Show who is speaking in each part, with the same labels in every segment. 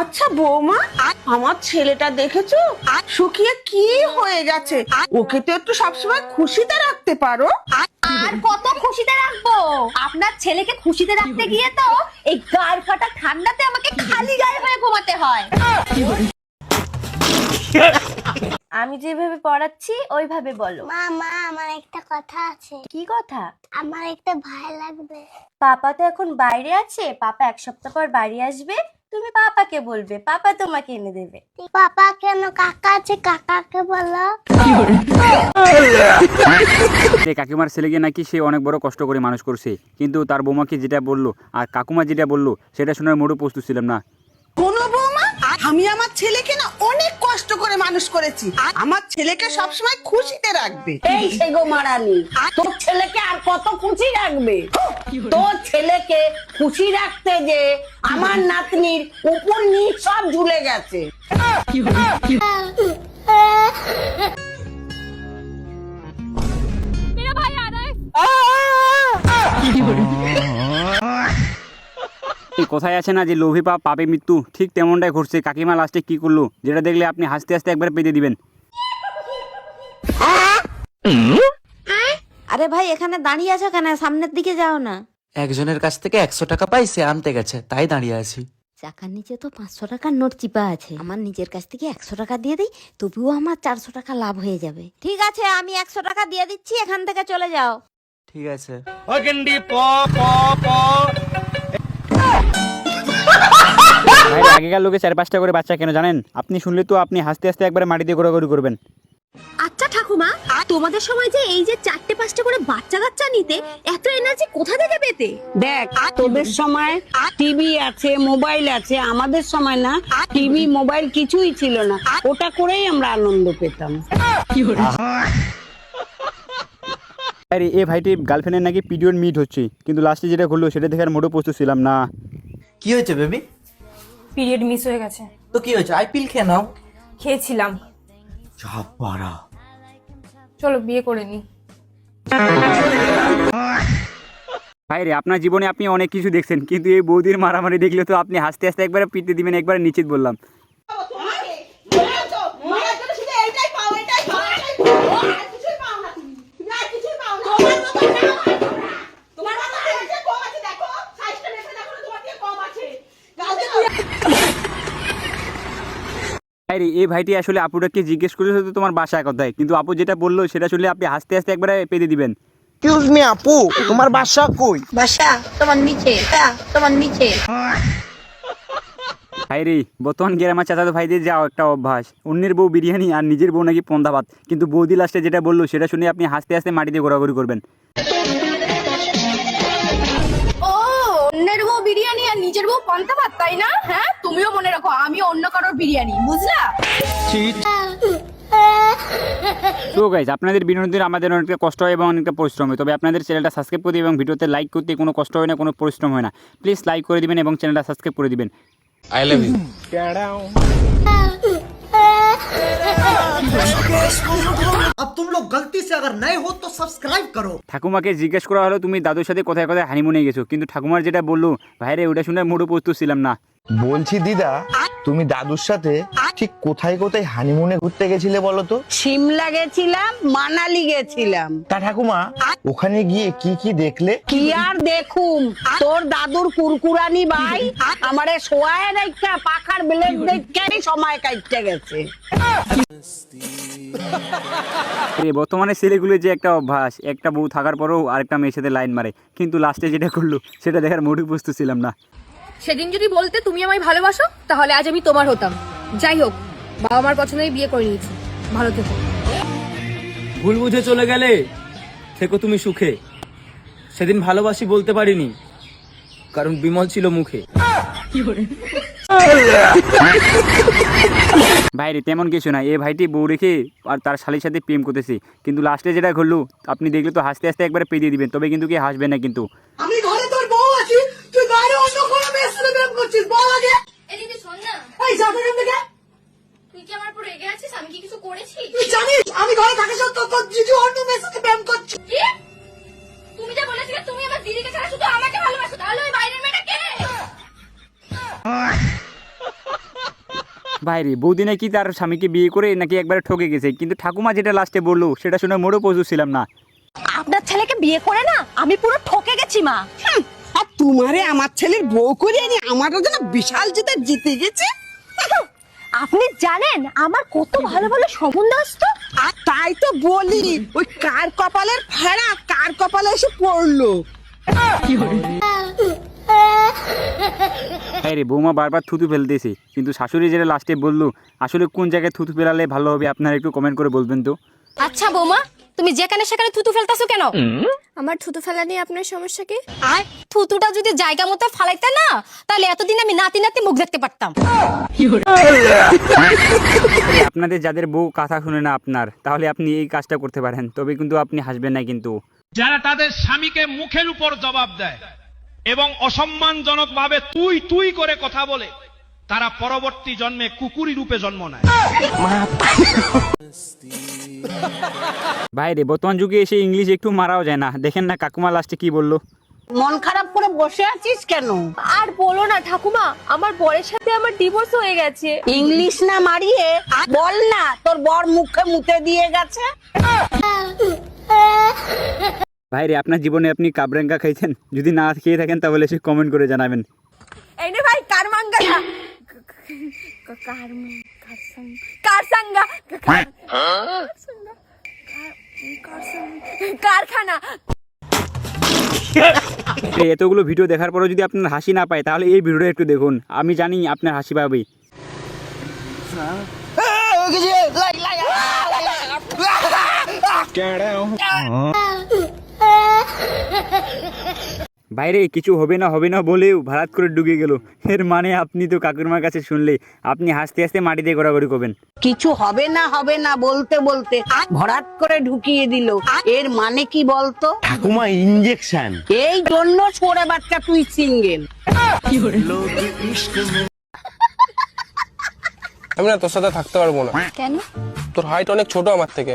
Speaker 1: আচ্ছা বৌমা, আমার ছেলেটা দেখেছো শুকিয়ে কি হয়ে গেছে? ওকে তো একটু সবসময় খুশিতে রাখতে পারো।
Speaker 2: আর কত খুশিতে রাখবো? আপনার ছেলেকে খুশিতে রাখতে গিয়ে তো এই গায়ে ফাটা ঠান্ডাতে আমাকে খালি গায়ে হয়ে ঘুমাতে হয়। আমি যেভাবে পড়াচ্ছি ওইভাবে বলো।
Speaker 3: মা আমার একটা কথা আছে।
Speaker 2: কি কথা?
Speaker 3: আমার একটা ভাই লাগবে।
Speaker 2: পাপা তো এখন বাইরে আছে, পাপা এক সপ্তাহ পর বাড়ি আসবে, তুমি পাপাকে বলবে, পাপা তোমাকে এনে দেবে।
Speaker 3: পাপা কেন? কাকা আছে, কাকাকে বলো।
Speaker 4: কাকিমার ছেলেকে নাকি সে অনেক বড় কষ্ট করে মানুষ করছে, কিন্তু তার বৌমাকে যেটা বললো আর কাকুমা যেটা বললো সেটা শোনার মোটেও প্রস্তুত ছিলাম না।
Speaker 1: কোনো বৌমা, আমি আমার ছেলেকে না অনেক কষ্ট করে মানুষ করেছি। আমার ছেলেকে সবসময় খুশিতে রাখবে।
Speaker 5: এই সেগো মারানি, তোর ছেলেকে আর কত খুশি রাখবে? তোর ছেলেকে খুশি রাখতে যে আমার নাতনির উপর নিচ সব ঝুলে গেছে।
Speaker 4: এই কথায় আছে না যে লোভী পাপ পাপে মৃত্যু, ঠিক তেমনটাই ঘটছে। কাকিমা লাস্টে কি করলো যেটা দেখলে আপনি হাসতে হাসতে একবার পেতে দিবেন।
Speaker 6: আরে ভাই, এখানে দাঁড়িয়ে আছো কেন? সামনের দিকে যাও না।
Speaker 7: একজনের কাছ থেকে 100 টাকা পাই, সে আনতে গেছে, তাই দাঁড়িয়ে আছি।
Speaker 6: চাকার নিচে তো 500 টাকার নোট চিপা আছে। আমার নিজের কাছ থেকে 100 টাকা দিয়ে দিই, তবুও আমার 400 টাকা লাভ হয়ে যাবে। ঠিক আছে, আমি 100 টাকা দিয়ে দিচ্ছি, এখান থেকে চলে যাও।
Speaker 7: ঠিক আছে।
Speaker 4: ভাই আগেকার লোকে 4-5টা করে বাচ্চা কেন জানেন? আপনি শুনলে তো আপনি হাসতে হাসতে একবারে মাটিতে ঘোরাঘুরি করবেন।
Speaker 2: আচ্ছা ঠাকুমা, তোমাদের সময় যে এই যে 4-5টা করে বাচ্চা কাচ্চা নিতে, এত এনার্জি কোথা থেকে পেতে?
Speaker 5: দেখ, তোদের সময় টিভি আছে, মোবাইল আছে, আমাদের সময় না, টিভি মোবাইল কিছুই ছিল না। ওটা করেই আমরা আনন্দ পেতাম।
Speaker 4: আরে এ ভাইটি গার্লফ্রেন্ডের নাকি পিরিয়ড মিট হচ্ছে, কিন্তু লাস্টে যেটা ঘটলো সেটা দেখে আর মোটেও প্রস্তুত ছিলাম না।
Speaker 7: কি হয়েছে বেবি?
Speaker 8: পিরিয়ড মিস হয়ে গেছে।
Speaker 7: তো কি হয়েছে? আইপিএল খেয়ে নাও।
Speaker 8: খেয়েছিলাম।
Speaker 7: চাপারা।
Speaker 8: চলো বিয়ে করে নি।
Speaker 4: ভাই রে, আপনার জীবনে আপনি অনেক কিছু দেখছেন, কিন্তু এই বৌদির মারামারি দেখলে তো আপনি হাসতে হাসতে একবারে পিটতে দিবেন, একবারে নিশ্চিত বললাম। ভাইরে এই ভাইটি আসলে আপুটাকে জিজ্ঞেস করেছে তো তোমার বাসা কোথায়, কিন্তু আপু যেটা বললো সেটা শুনলে আপনি হাসতে হাসতে একবারে পেতে দিবেন।
Speaker 9: এক্সকিউজ মি আপু, তোমার বাসা কই?
Speaker 2: বাসা তোমার নিচে, তোমার নিচে।
Speaker 4: ভাইরে বর্তমান গ্রামের চাচাতো ভাইদের যাও একটা অভ্যাস, অন্যের বউ বিরিয়ানি আর নিজের বউ নাকি পন্থা ভাত, কিন্তু বৌদি লাস্টে যেটা বললো সেটা শুনে আপনি হাসতে হাসতে মাটিতে ঘোরাঘুরি করবেন।
Speaker 2: ও, অন্যের বউ বিরিয়ানি আর নিজের বউ পান্তা ভাত, তাই না? হ্যাঁ, তুমিও মনে রাখো আমি অন্য কারোর বিরিয়ানি, বুঝলা?
Speaker 4: তো গাইজ, আপনাদের বিনোদনের আমাদের অনেকটা কষ্ট হয় এবং অনেকটা পরিশ্রম হয়, তবে আপনাদের চ্যানেলটা সাবস্ক্রাইব করে দিবেন এবং ভিডিওতে লাইক করতে কোনো কষ্ট হয় না, কোনো পরিশ্রম হয় না। প্লিজ লাইক করে দিবেন এবং চ্যানেলটা সাবস্ক্রাইব করে দিবেন।
Speaker 9: I love you.
Speaker 10: अब तुम लोग गलती से अगर नए हो तो सब्सक्राइब करो।
Speaker 4: ঠাকুমাকে জিজ্ঞেস করা হলো তুমি দাদুর সাথে কোথায় কোথায় হানিমুনে গেছো, কিন্তু ঠাকুমার যেটা বললো ভাইরে ওটা শুনে মোটেও প্রস্তুত ছিলাম না।
Speaker 9: বলছি দিদা, তুমি দাদুর সাথে ঠিক কোথায় কোথায় হানিমুনে ঘুরতে গেছিলে বলো তো?
Speaker 5: সিমলা গেছিলাম, মানালি গেছিলাম।
Speaker 9: তা ঠাকুমা, ওখানে গিয়ে কি কি দেখলে?
Speaker 5: কি আর দেখুম, তোর দাদুর কুরকুরানি ভাই আমারে শোয়ায় রাইখা পাখার ব্লেড দেখে সময় কাটতে গেছে।
Speaker 4: বর্তমানে ছেলেগুলো যে একটা অভ্যাস, একটা বউ থাকার পরেও আরেকটা মেয়ের সাথে লাইন মারে, কিন্তু লাস্টে যেটা করলো সেটা দেখার মোটেও প্রস্তুত ছিলাম না।
Speaker 8: সেদিন যদি বলতে তুমি আমায় ভালোবাসো, তাহলে আজ আমি তোমার হতাম। যাই হোক, বাবা মার পছন্দই বিয়ে করে নিয়েছি। ভালো থেকো।
Speaker 11: ভুল বুঝে চলে গেলে থেকো তুমি সুখে। সেদিন ভালোবাসি বলতে পারিনি, কারণ বিমল ছিল মুখে।
Speaker 4: ভাইরে তেমন কিছু না, এ ভাইটি বউ রেখে আর তার শালির সাথে প্রেম করতেছে, কিন্তু লাস্টে যেটা ঘটলো আপনি দেখলে তো হাসতে হাসতে একবারে পেয়ে দিবেন, তবে কিন্তু কি হাসবে না। কিন্তু
Speaker 1: আমি ঘরে তোর বউ আছি, তুই বাইরে অন্য কোনো মেয়ের সাথে প্রেম করছিস, বল আগে।
Speaker 2: এদিকে শোন না,
Speaker 1: এই যা এখান থেকে।
Speaker 2: তুই কি আমার উপর রেগে আছিস? আমি কি কিছু করেছি?
Speaker 1: তুই জানিস আমি ঘরে থাকা সত্ত্বেও তোর জিজু অন্য মেয়ের সাথে প্রেম করছে।
Speaker 2: কি? তুমি যা বলেছিলে তুমি আমার দিদিকে ছাড়া শুধু আমাকে ভালোবাসো, তাহলে ওই বাইরের মেয়েটা কে?
Speaker 4: ভাইরে বৌদি নাকি তার স্বামীকে বিয়ে করে নাকি একবারে ঠকে গেছে, কিন্তু ঠাকুমা যেটা লাস্টে বললো সেটা শুনে মোড়ও প্রস্তুত ছিলাম না।
Speaker 2: আপনার ছেলেকে বিয়ে করে না আমি পুরো ঠকে গেছি মা।
Speaker 1: আর তোমারে আমার ছেলের বউ করে আনি আমারও যেন বিশাল জিতে গেছে।
Speaker 2: আপনি জানেন আমার কত ভালো ভালো সম্বন্ধ আসতো।
Speaker 1: আর তাই তো বলি, ওই কার কপালের ফাড়া কার কপালে এসে পড়লো।
Speaker 4: হ্যাঁ রে, বৌমা বারবার থুতু ফেলতেছে, কিন্তু শাশুড়ি যেটা লাস্টে বললো আসলে কোন জায়গায় থুতু ফেলালে ভালো হবে আপনারা একটু কমেন্ট করে বলবেন তো।
Speaker 8: আচ্ছা বৌমা, তুমি যেখানে সেখানে থুতু ফেলতাছো কেন? আমার থুতু ফেলা নিয়ে আপনার সমস্যা কি? আর থুতুটা যদি জায়গা মতো ফালাইতে না, তাহলে এতদিন আমি নাতি নাতি মুখ দেখতে পারতাম।
Speaker 4: আপনাদের যাদের বউ কথা শুনে না আপনার, তাহলে আপনি এই কাজটা করতে পারেন, তবে কিন্তু আপনি হাসবেন না কিন্তু।
Speaker 12: যারা তাদের স্বামীকে মুখের উপর জবাব দেয় এবং অসম্মানজনক ভাবে তুই তুই করে কথা বলে, তারা পরবর্তী জন্মে কুকুরি রূপে জন্ম নেয়।
Speaker 4: ভাইরে, বর্তমান যুগে এসে ইংলিশ একটু মারাও যায় না। দেখেন না কাকুমা লাস্টে কি বললো।
Speaker 5: মন খারাপ করে বসে আছিস কেন?
Speaker 8: আর বলো না ঠাকুমা, আমার বরের সাথে আমার ডিভোর্স হয়ে গেছে।
Speaker 5: ইংলিশ না মারিয়ে বল না তোর বর মুখে মুতে দিয়ে গেছে।
Speaker 4: ভাইরে, আপনার জীবনে আপনি কাবরেঙ্গা খাইছেন? যদি না খেয়ে থাকেন তাহলে সে কমেন্ট করে জানাবেন।
Speaker 8: এই নে ভাই কার মাঙ্গা কারখানা।
Speaker 4: এতগুলো ভিডিও দেখার পরও যদি আপনার হাসি না পায়, তাহলে এই ভিডিওটা একটু দেখুন, আমি জানি আপনার হাসি পাবে। বাইরে কিছু হবে না বলেও ভাড়াত করে ঢুকে গেল। এর মানে আপনি তো কাকুরমার কাছে শুনলে আপনি হাসতে হাসতে মাটিতে গড়াগড়ি করবেন।
Speaker 5: কিছু হবে না বলতে বলতে ভরাট করে ঢুকিয়ে দিল। এর মানে কি বলতো?
Speaker 9: ঠাকুমা ইঞ্জেকশন।
Speaker 5: এই জন্য ছোড়ে বাচ্চা তুই সিঙ্গেল।
Speaker 11: আমি না তোর সাথে থাকতে পারবো না।
Speaker 8: কেন?
Speaker 11: তোর হাইট অনেক ছোট আমার থেকে।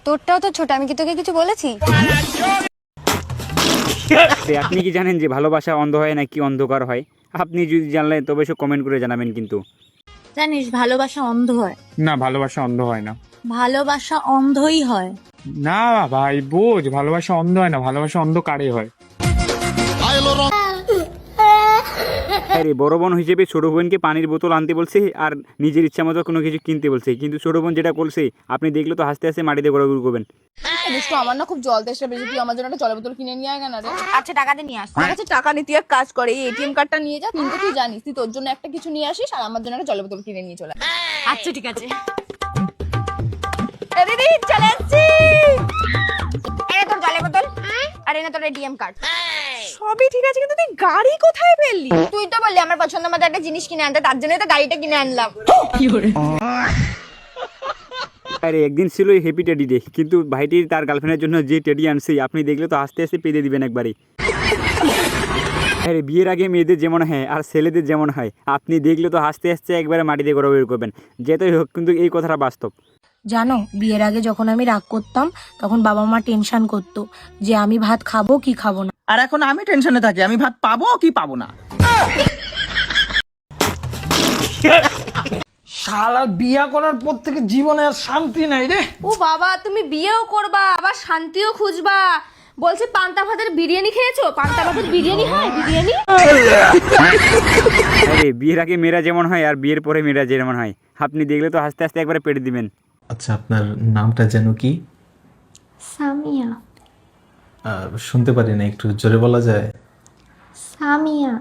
Speaker 8: তোরটাও তো ছোট, আমি কি তোকে কিছু বলেছি?
Speaker 4: আপনি কি জানেন যে ভালোবাসা অন্ধ হয় নাকি অন্ধকার হয়? আপনি যদি জানলেন তবে সব কমেন্ট করে জানাবেন কিন্তু।
Speaker 6: জানিস ভালোবাসা অন্ধ হয়
Speaker 13: না, ভালোবাসা অন্ধ হয় না।
Speaker 6: ভালোবাসা অন্ধই হয়।
Speaker 13: না ভাই বোঝ, ভালোবাসা অন্ধ হয় না, ভালোবাসা অন্ধকারে হয়।
Speaker 4: আরে বড় বোন হিসেবে ছোট বোনকে পানির বোতল আনতে বলছে আর নিজের ইচ্ছা মতো কোনো কিছু কিনতে বলছে, কিন্তু ছোট বোন যেটা করছে আপনি দেখলে তো হাসতে হাসতে মাটিতে গড়াগড়ি করবেন।
Speaker 8: আমার না খুব জল তেষ্টা পেয়েছে, তুই আমার জন্য একটা জলের বোতল কিনে নিয়ে আয় না রে।
Speaker 6: আচ্ছা টাকা দিয়ে নিয়ে আস।
Speaker 8: আচ্ছা টাকা নিতে এক কাজ করে, এই এটিএম কার্ডটা নিয়ে যা, কিন্তু তুই জানিস তুই তোর জন্য একটা কিছু নিয়ে আসিস আর আমার জন্য একটা জলের বোতল কিনে নিয়ে চলে আয়।
Speaker 6: আচ্ছা ঠিক আছে।
Speaker 8: দিদি চলে এসেছি। এই তোর জলের বোতল আর এই না তোর এটিএম কার্ড। সবই ঠিক আছে, কিন্তু তুই গাড়ি কোথায় পেলি? তুই তো বললি আমার পছন্দ মতো একটা জিনিস কিনে আনতে, তার জন্যই তো গাড়িটা কিনে আনলাম।
Speaker 4: আরে একদিন ছিল হ্যাপি টেডি ডে, কিন্তু ভাইটি তার গার্লফ্রেন্ডের জন্য যে টেডি আনছে আপনি দেখলে তো আস্তে আস্তে পেতে দিবেন একবারে। আরে বিয়ের আগে মেয়েদের যেমন হয় আর ছেলেদের যেমন হয়, আপনি দেখলে তো হাসতে হাসতে একবারে মাটিতে গড়াগড়ি করবেন। যেটাই হোক, কিন্তু এই কথাটা বাস্তব।
Speaker 6: জানো বিয়ের আগে যখন আমি রাগ করতাম তখন বাবা মা টেনশন করতো যে আমি ভাত খাবো কি খাবো না,
Speaker 1: আর এখন আমি টেনশনে থাকি আমি ভাত পাবো কি পাবো না।
Speaker 10: শালা বিয়া করার পর থেকে জীবনে আর শান্তি নাই রে।
Speaker 8: ও বাবা, তুমি বিয়েও করবা আবার শান্তিও খুঁজবা? বলছি পান্তা ভাতের বিরিয়ানি খেয়েছো? পান্তা ভাতের বিরিয়ানি হয়? বিরিয়ানি?
Speaker 4: আরে বিয়ের আগে মেয়েরা যেমন হয় আর বিয়ের পরে মেয়েরা যেমন হয়, আপনি দেখলে তো হাসতে হাসতে একবারে পেটে দিবেন।
Speaker 14: আচ্ছা, আপনার নামটা যেন কি?
Speaker 3: সামিয়া।
Speaker 14: শুনতে পারি না, একটু জোরে বলা যায়?
Speaker 3: সামিয়া।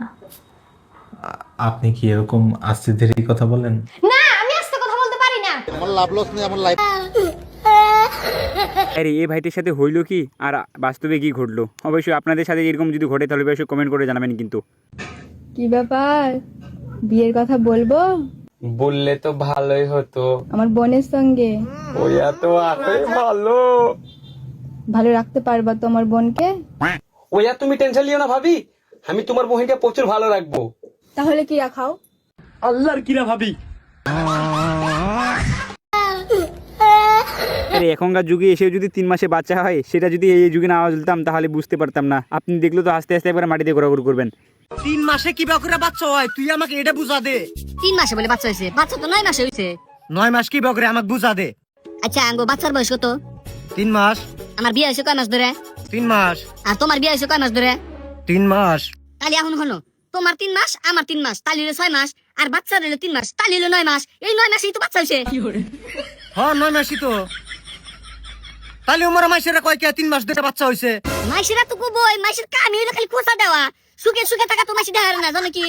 Speaker 14: আপনি কি এরকম আস্তে ধীরে কথা বলেন?
Speaker 8: না, আমি আস্তে কথা বলতে পারি না।
Speaker 9: আমার লাভ লস নেই, আমার লাইফ।
Speaker 4: আরে এই ভাইটির সাথে হইলো কি আর বাস্তবে কি ঘটলো? অবশ্যই আপনাদের সাথে এরকম যদি ঘটে তাহলে অবশ্যই কমেন্ট করে জানাবেন কিন্তু।
Speaker 8: কি ব্যাপার, বিয়ের কথা বলবো?
Speaker 11: বললে তো ভালোই হতো।
Speaker 8: আমার বোনের সঙ্গে
Speaker 11: ওয়া তো আরে ভালো
Speaker 8: ভালো রাখতে পারবা তো আমার বোনকে?
Speaker 11: ওয়া তুমি টেনশন লিও না ভাবি, আমি তোমার বহিনকে প্রচুর ভালো রাখবো।
Speaker 8: তাহলে কি রাখাও?
Speaker 11: আল্লাহর কিরা ভাবি।
Speaker 4: আর এখনকার যুগে এসেও যদি 3 মাসে বাচ্চা হয়, সেটা যদি এই যুগে না বলতাম তাহলে বুঝতে পারতাম না। আপনি দেখলে তো আস্তে আস্তে একবার মাটিতে ঘোরাঘুরি করবেন।
Speaker 10: 3 মাসে কি করে বাচ্চা হয় তুই আমাকে এটা বুঝা দে।
Speaker 6: 3 মাসে বলে বাচ্চা হয়েছে, বাচ্চা তো 9 মাসে হয়েছে।
Speaker 10: 9 মাস কি করে আমাকে বুঝা দে।
Speaker 6: আচ্ছা আঙ্গো বাচ্চার বয়স কত?
Speaker 10: 3 মাস।
Speaker 6: আমার বিয়ে হয়েছে কয় মাস ধরে?
Speaker 10: 3 মাস।
Speaker 6: আর তোমার বিয়ে হয়েছে কয় মাস ধরে?
Speaker 10: 3 মাস।
Speaker 6: তাহলে এখন হলো তোমার 3 মাস, আমার 3 মাস, তাহলে হলো 6 মাস, আর বাচ্চার হলো 3 মাস, তাহলে হলো 9 মাস। এই 9 মাসেই তো বাচ্চা হয়েছে।
Speaker 10: হ্যাঁ 9 মাসই তো। তাহলে ওমরা মাসেরা কয় কি 3 মাস ধরে বাচ্চা হইছে?
Speaker 6: মাইসেরা তো কবই, মাইসের কামি হইলো খালি খোঁচা দেওয়া। সুখে সুখে থাকা তো মাইসি দেখার না, জানো কি?